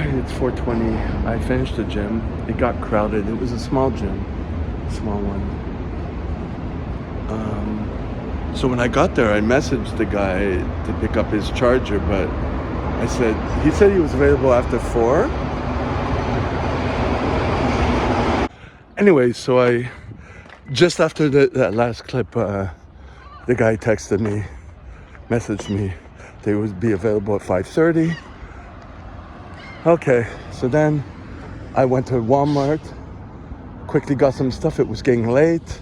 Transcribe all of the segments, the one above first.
Alright, it's 4:20. I finished the gym. It got crowded. It was a small gym, small one. So when I got there, I messaged the guy to pick up his charger, but he said he was available after 4. Anyway, just after that last clip, the guy texted me, messaged me, they would be available at 5:30. Okay, so then I went to Walmart, quickly got some stuff. It was getting late.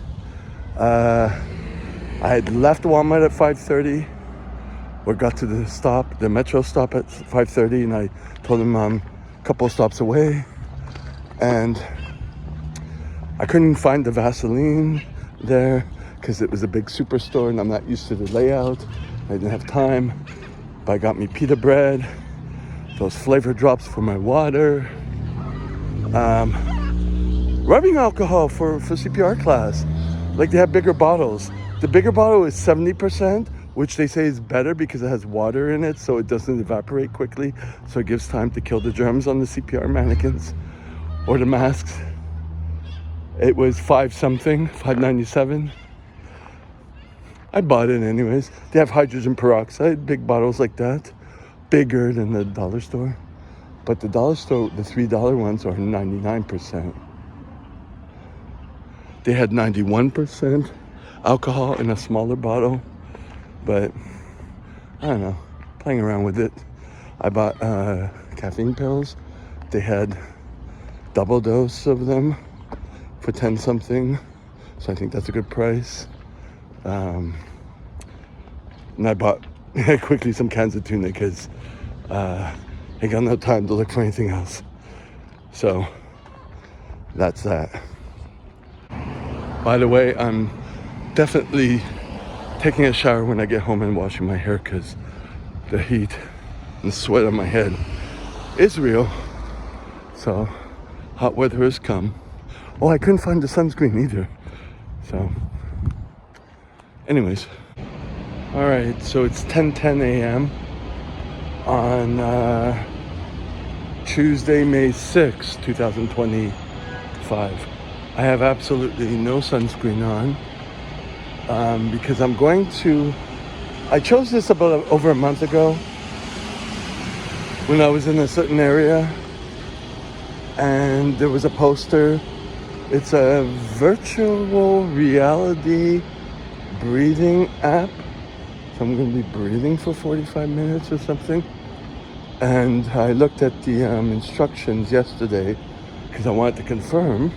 I had left Walmart at 5:30. We got to the metro stop at 5:30, and I told him I'm a couple stops away. And I couldn't find the Vaseline there because it was a big superstore, and I'm not used to the layout. I didn't have time. But I got me pita bread, those flavor drops for my water, rubbing alcohol for CPR class. Like, they have bigger bottles. The bigger bottle is 70%, which they say is better because it has water in it, so it doesn't evaporate quickly, so it gives time to kill the germs on the CPR mannequins or the masks. It was $5.97. I bought it anyways. They have hydrogen peroxide, big bottles like that, bigger than the dollar store. But the dollar store, the $3 ones are 99%. They had 91% alcohol in a smaller bottle, but I don't know, playing around with it. I bought caffeine pills. They had double dose of them for 10 something, so I think that's a good price. And I bought quickly some cans of tuna because I got no time to look for anything else. So that's that. By the way, I'm definitely taking a shower when I get home and washing my hair because the heat and sweat on my head is real. So hot weather has come. Oh, I couldn't find the sunscreen either. So anyways, all right, so it's 10:10 a.m. on Tuesday, May 6th, 2025. I have absolutely no sunscreen on because I chose this about over a month ago when I was in a certain area, and there was a poster. It's a virtual reality breathing app. So I'm going to be breathing for 45 minutes or something. And I looked at the instructions yesterday because I wanted to confirm.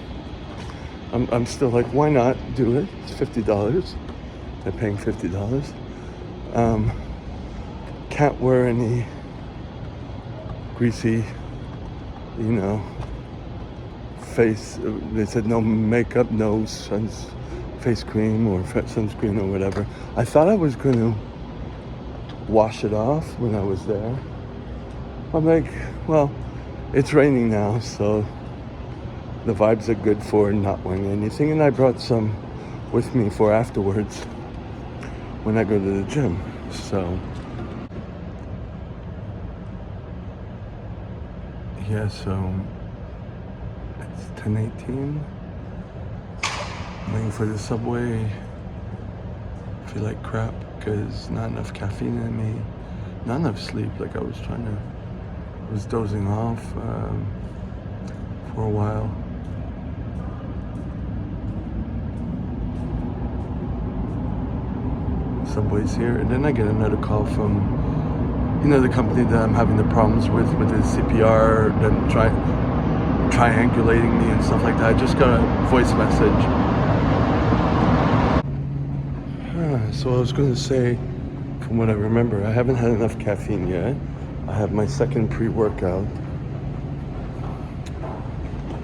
I'm still like, why not do it? It's $50. They're paying $50. Can't wear any greasy, face. They said no makeup, no face cream or sunscreen or whatever. I thought I was going to wash it off when I was there. I'm like, well, it's raining now, so the vibes are good for not wearing anything. And I brought some with me for afterwards when I go to the gym. So yeah, so it's 10:18. I'm waiting for the subway. I feel like crap because not enough caffeine in me, not enough sleep. Like I was dozing off for a while. Subway's here, and then I get another call from, the company that I'm having the problems with the CPR, them triangulating me and stuff like that. I just got a voice message. So I was going to say, from what I remember, I haven't had enough caffeine yet. I have my second pre-workout.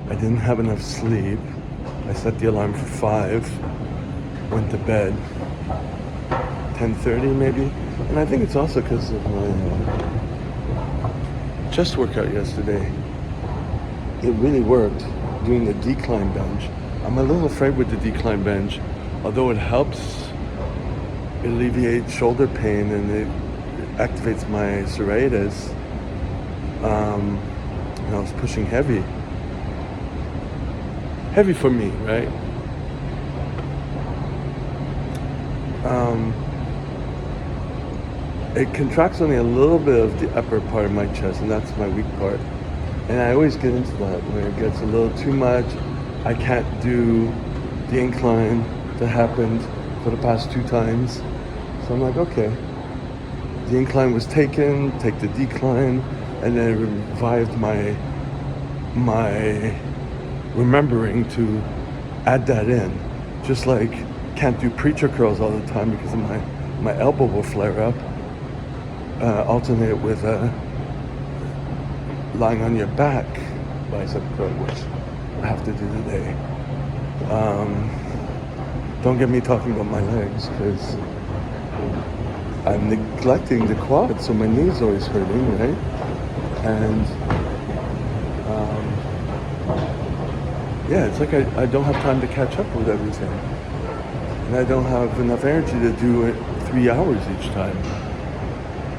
I didn't have enough sleep. I set the alarm for 5, went to bed 10:30 maybe, and I think it's also because of my chest workout yesterday. It really worked doing the decline bench. I'm a little afraid with the decline bench, although it helps alleviate shoulder pain and it activates my serratus. and I was pushing heavy for me, right? It contracts only a little bit of the upper part of my chest, and that's my weak part. And I always get into that when it gets a little too much. I can't do the incline that happened for the past 2 times. So I'm like, okay. The incline was taken, take the decline, and then it revived my remembering to add that in. Just like can't do preacher curls all the time because of my elbow will flare up. Alternate with lying on your back bicep curl, which I have to do today. Don't get me talking about my legs because I'm neglecting the quad, so my knee's always hurting, right? And yeah, it's like I don't have time to catch up with everything. And I don't have enough energy to do it 3 hours each time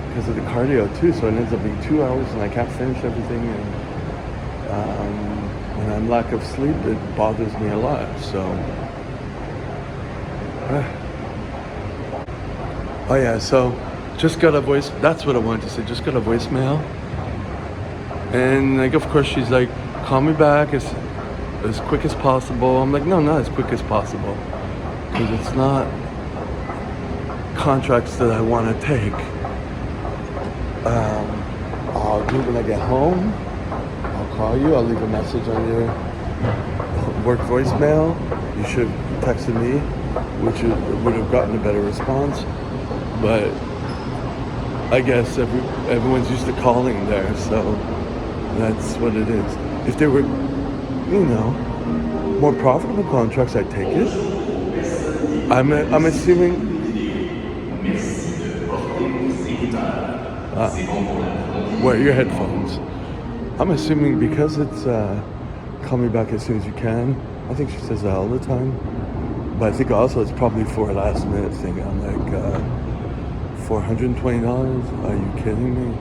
because of the cardio too. So it ends up being 2 hours and I can't finish everything. And when I'm lack of sleep, it bothers me a lot. So, oh yeah, so just got a voice. That's what I wanted to say. Just got a voicemail. And like, of course, she's like, call me back as quick as possible. I'm like, no, not as quick as possible. Because it's not contracts that I want to take. I'll do it when I get home. I'll call you. I'll leave a message on your work voicemail. You should have texted me, which would have gotten a better response. But I guess everyone's used to calling there, so that's what it is. If there were, more profitable contracts, I'd take it. I'm assuming. Wear your headphones. I'm assuming because it's call me back as soon as you can. I think she says that all the time. But I think also it's probably for a last minute thing. I'm like, $420? Are you kidding me?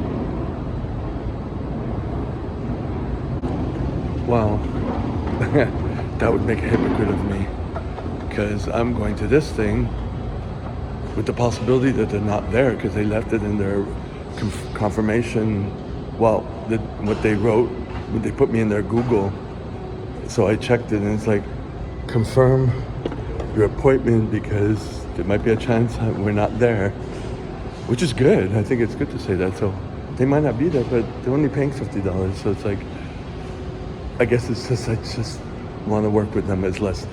Wow. That would make a hypocrite of me. Because I'm going to this thing with the possibility that they're not there because they left it in their confirmation. Well, what they wrote when they put me in their Google. So I checked it and it's like, confirm your appointment because there might be a chance that we're not there, which is good. I think it's good to say that. So they might not be there, but they're only paying $50. So it's like, I guess it's just, I just want to work with them as least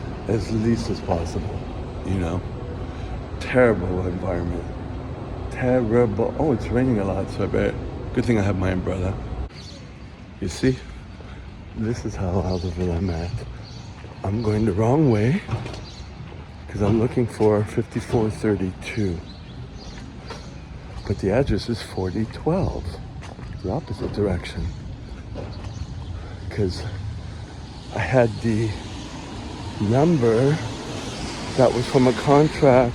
as possible, Terrible environment. Terrible. Oh, it's raining a lot, so I bet. Good thing I have my umbrella. You see? This is how out of it I'm at. I'm going the wrong way because I'm looking for 5432. But the address is 4012, the opposite direction. Because I had the number that was from a contract.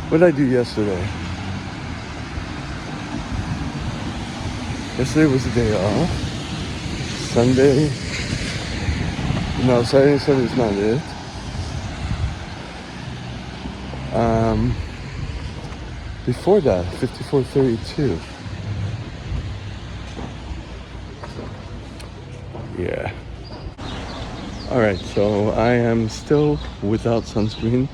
What did I do yesterday? Yesterday was the day off. Sunday. No, Saturday and Sunday is not it. Before that, 5432. Yeah. Alright, so I am still without sunscreen.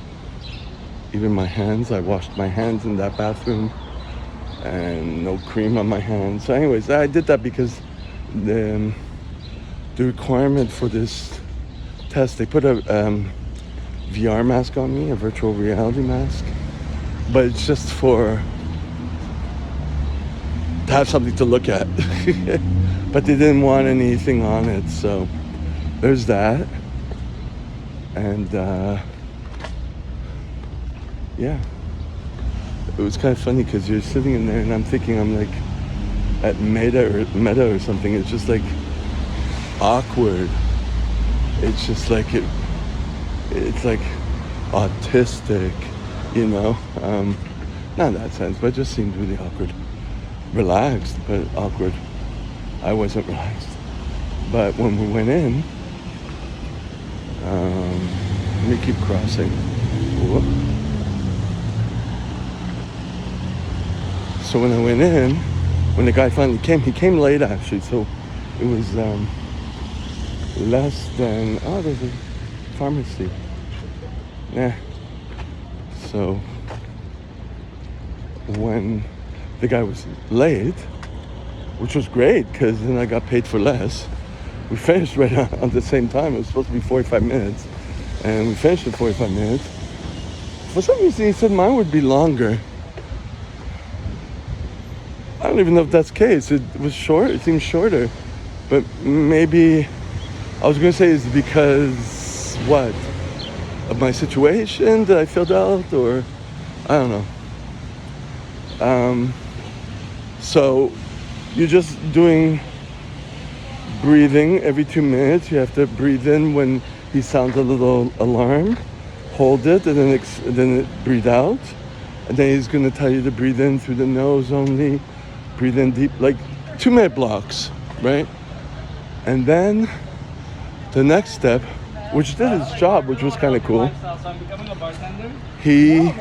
Even my hands, I washed my hands in that bathroom and no cream on my hands. So anyways, I did that because the requirement for this test, they put a VR mask on me, a virtual reality mask, but it's just to have something to look at. But they didn't want anything on it, so there's that. And yeah, it was kind of funny because you're sitting in there and I'm thinking I'm like at Meta or something. It's just like awkward. It's just like it's like autistic, not in that sense, but it just seemed really awkward. relaxed, but awkward. I wasn't relaxed. But when we went in, let me keep crossing. Whoop. So when I went in, when the guy finally came, he came late actually, so it was less than, oh, there's a pharmacy. Yeah. So when the guy was late, which was great because then I got paid for less. We finished right on the same time. It was supposed to be 45 minutes, and we finished in 45 minutes. For some reason, he said mine would be longer. I don't even know if that's the case. It was short. It seemed shorter, but maybe I was going to say it's because what of my situation that I filled out, or I don't know. So you're just doing breathing every 2 minutes. You have to breathe in when he sounds a little alarm, hold it, and then breathe out. And then he's going to tell you to breathe in through the nose only, breathe in deep, like 2-minute blocks, right? And then the next step, which did his job, which was kind of cool, he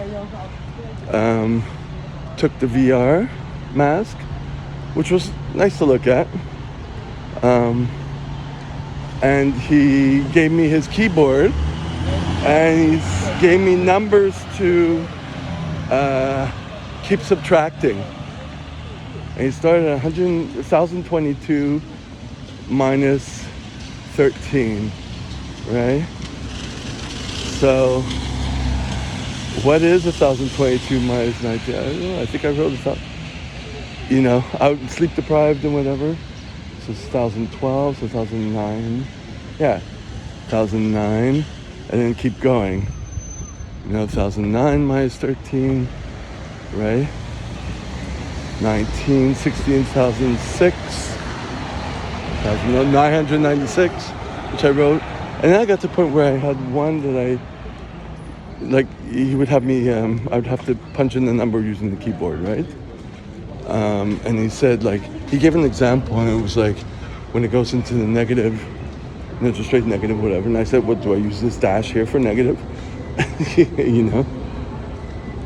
took the VR mask, which was nice to look at. And he gave me his keyboard, and he gave me numbers to keep subtracting. And he started at 1,022 minus 13, right? So what is 1,022 minus 19? I don't know. I think I wrote this up. You know, I was sleep deprived and whatever. So it's 1,012, so 1,009. Yeah, 1,009. And then keep going. You know, 1,009 minus 13, right? 19, 16,006. 996, which I wrote. And then I got to the point where I had one that like, he would have me, I would have to punch in the number using the keyboard, right? And he said, like, he gave an example, and it was like, when it goes into the negative, just straight negative, whatever. And I said, what, do I use this dash here for negative? You know?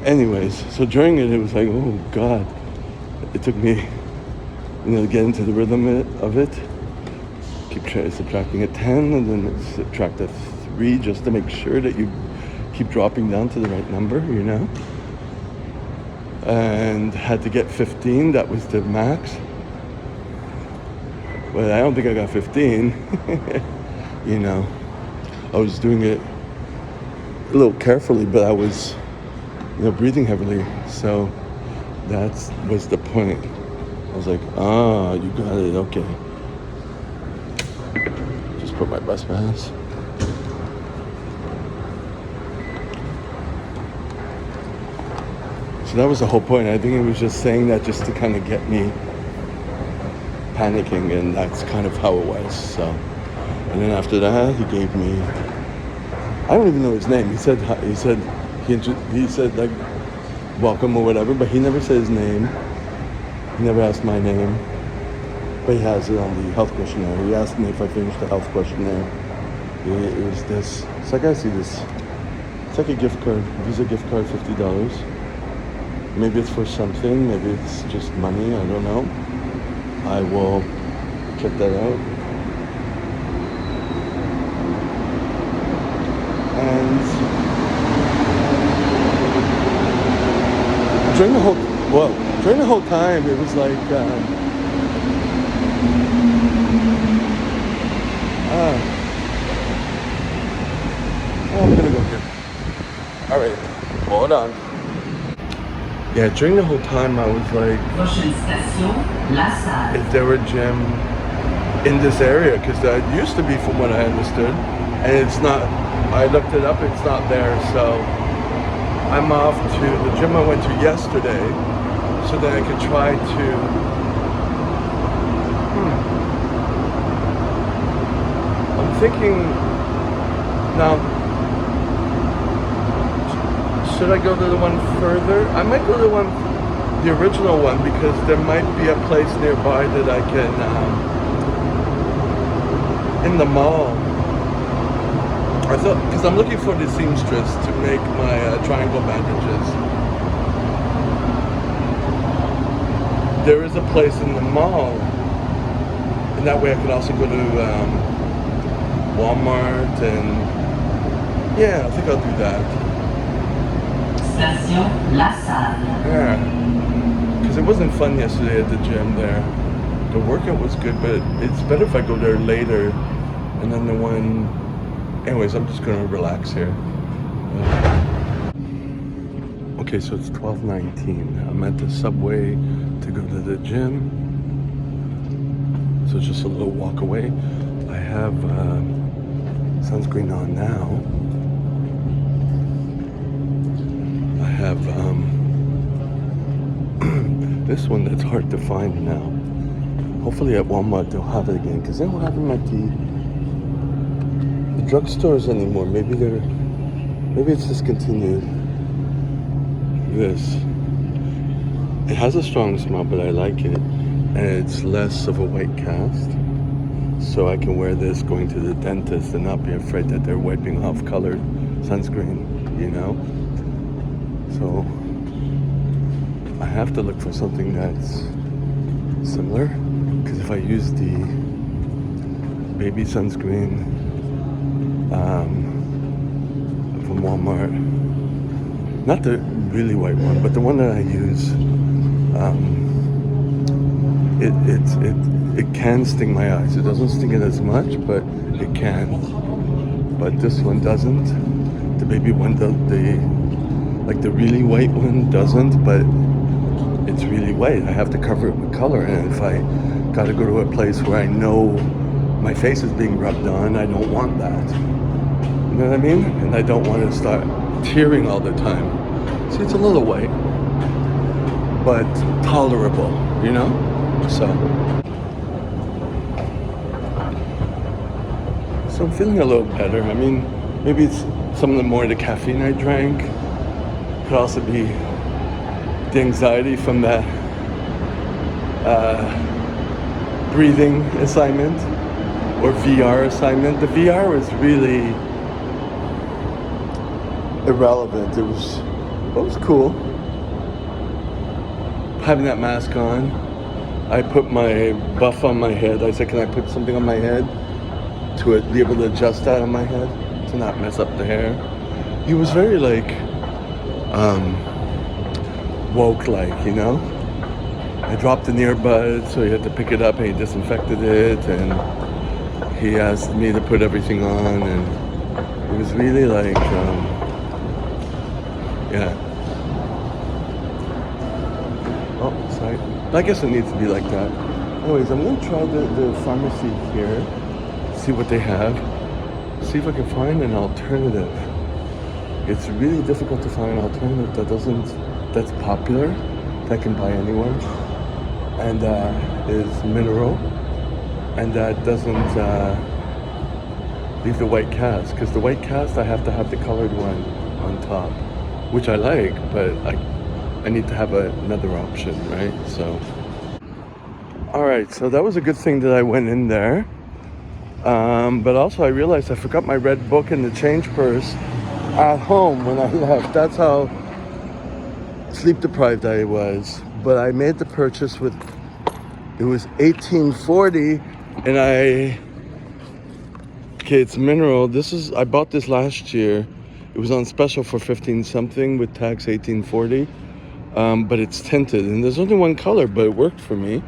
Anyways, so during it was like, oh, God. It took me, to get into the rhythm of it. Keep subtracting a 10, and then subtract a 3, just to make sure that you keep dropping down to the right number, you know? And had to get 15, that was the max. But I don't think I got 15. You know, I was doing it a little carefully, but I was, breathing heavily. So that was the point. I was like, you got it, okay. Just put my bus pass. So that was the whole point. I think it was just saying that just to kind of get me panicking, and that's kind of how it was. So, and then after that, he gave me, I don't even know his name. He said like, welcome or whatever, but he never said his name. He never asked my name, but he has it on the health questionnaire. He asked me if I finished the health questionnaire. It was this. It's like, I see this. It's like a gift card, Visa gift card, $50. Maybe it's for something. Maybe it's just money. I don't know. I will check that out. And during the whole time, it was like, I'm gonna go here. All right, hold on. Yeah, during the whole time, I was like, is there a gym in this area? Because that used to be, from what I understood, and it's not. I looked it up, it's not there. So I'm off to the gym I went to yesterday, so that I could try to I'm thinking now, should I go to the one further? I might go to the one the original one because there might be a place nearby that I can, in the mall. I thought, because I'm looking for the seamstress to make my triangle bandages. There is a place in the mall, and that way I could also go to Walmart and yeah, I think I'll do that. Station La Salle. Yeah, because it wasn't fun yesterday at the gym there. The workout was good, but it's better if I go there later. And then the one, anyways, I'm just gonna relax here. Okay, so it's 12:19. I'm at the subway to go to the gym. So it's just a little walk away. I have sunscreen on now. I have this one that's hard to find now. Hopefully at Walmart they'll have it again, because they don't have them at the drugstores anymore. Maybe it's discontinued. This. It has a strong smell, but I like it. And it's less of a white cast. So I can wear this going to the dentist and not be afraid that they're wiping off colored sunscreen, you know? So I have to look for something that's similar, because if I use the baby sunscreen from Walmart, not the really white one, but the one that I use, it can sting my eyes. It doesn't sting it as much, but it can. But this one doesn't. The baby one, the really white one doesn't, but it's really white. I have to cover it with color, and if I gotta go to a place where I know my face is being rubbed on, I don't want that. You know what I mean? And I don't want to start tearing all the time. See, it's a little white, but tolerable, you know? So I'm feeling a little better. I mean, maybe it's some of the more the caffeine I drank. Could also be the anxiety from that breathing assignment or VR assignment. The VR was really irrelevant. It was cool. Having that mask on, I put my buff on my head. I said, can I put something on my head to be able to adjust that on my head to not mess up the hair? He was very woke, you know? I dropped an earbud, so he had to pick it up, and he disinfected it, and he asked me to put everything on, and it was really yeah. Oh, sorry. I guess it needs to be like that. Anyways, I'm gonna try the pharmacy here, see what they have, see if I can find an alternative. It's really difficult to find an alternative that's popular, that I can buy anywhere, and is mineral, and that doesn't leave the white cast, because the white cast I have to have the colored one on top, which I like, but I need to have another option, right? So, all right, so that was a good thing that I went in there, but also I realized I forgot my red book in the change purse at home when I left. That's how sleep deprived I was. But I made the purchase with, it was $18.40, and okay, it's mineral. I bought this last year. It was on special for 15 something with tax $18.40, but it's tinted, and there's only one color, but it worked for me.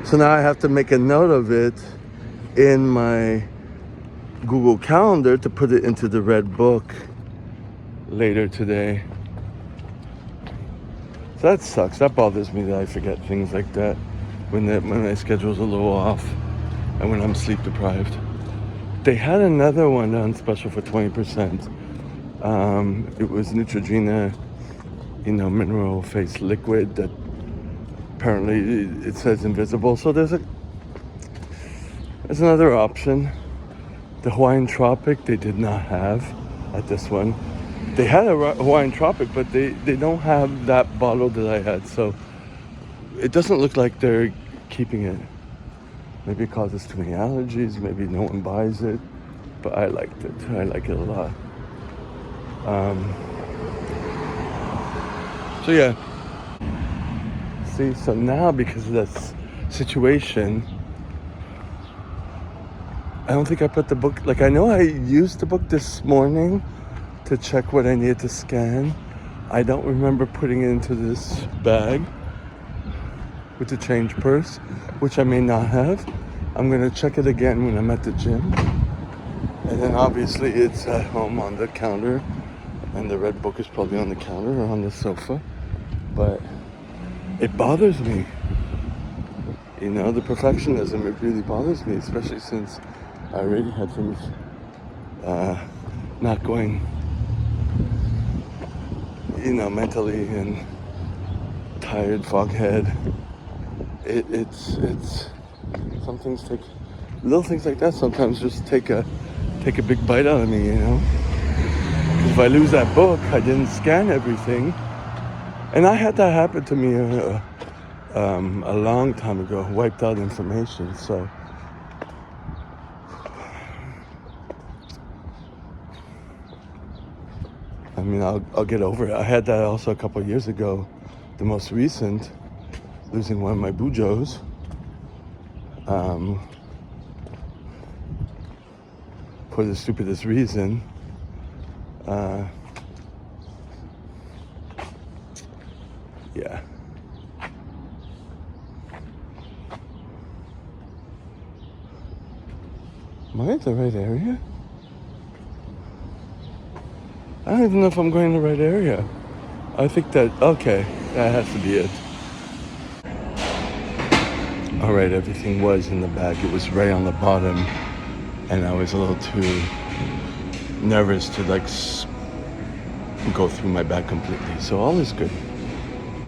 So now I have to make a note of it in my Google Calendar to put it into the red book later today. So that sucks. That bothers me that I forget things like that when my schedule's a little off and when I'm sleep deprived. They had another one on special for 20%. It was Neutrogena, mineral face liquid that apparently it says invisible. So there's another option. The Hawaiian Tropic they did not have at this one. They had a Hawaiian Tropic, but they don't have that bottle that I had, so it doesn't look like they're keeping it. Maybe it causes too many allergies, maybe no one buys it, but I liked it. I like it a lot. So yeah. See, so now because of this situation, I don't think I put the book, like I know I used the book this morning to check what I needed to scan. I don't remember putting it into this bag with the change purse, which I may not have. I'm gonna check it again when I'm at the gym. And then obviously it's at home on the counter, and the red book is probably on the counter or on the sofa. But it bothers me. You know, the perfectionism, it really bothers me, especially since I already had things not going, you know, mentally, and tired, foghead. It's some things take, little things like that sometimes just take a big bite out of me, you know. Because if I lose that book, I didn't scan everything. And I had that happen to me a long time ago, wiped out information, so. I mean, I'll get over it. I had that also a couple of years ago, the most recent, losing one of my bujos. For the stupidest reason. Yeah. Am I in the right area? I don't even know if I'm going in the right area. I think that, okay, that has to be it. All right, everything was in the bag. It was right on the bottom, and I was a little too nervous to like go through my bag completely. So all is good.